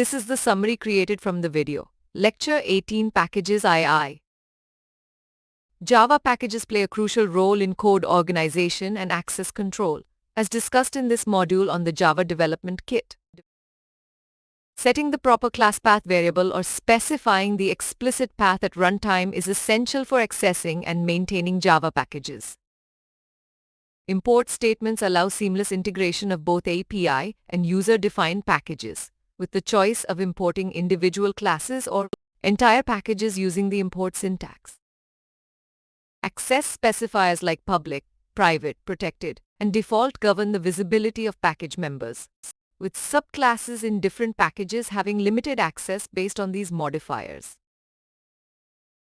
This is the summary created from the video. Lecture 18 Packages II. Java packages play a crucial role in code organization and access control, as discussed in this module on the Java Development Kit. Setting the proper class path variable or specifying the explicit path at runtime is essential for accessing and maintaining Java packages. Import statements allow seamless integration of both API and user-defined packages, with the choice of importing individual classes or entire packages using the import syntax. Access specifiers like public, private, protected, and default govern the visibility of package members, with subclasses in different packages having limited access based on these modifiers.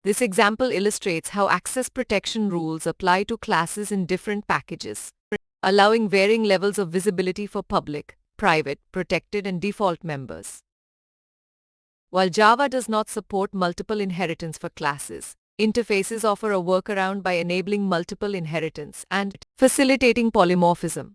This example illustrates how access protection rules apply to classes in different packages, allowing varying levels of visibility for public, private, protected, and default members. While Java does not support multiple inheritance for classes, interfaces offer a workaround by enabling multiple inheritance and facilitating polymorphism.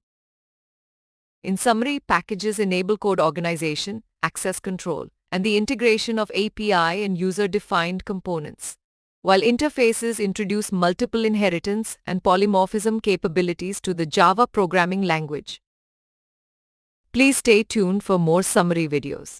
In summary, packages enable code organization, access control, and the integration of API and user-defined components, while interfaces introduce multiple inheritance and polymorphism capabilities to the Java programming language. Please stay tuned for more summary videos.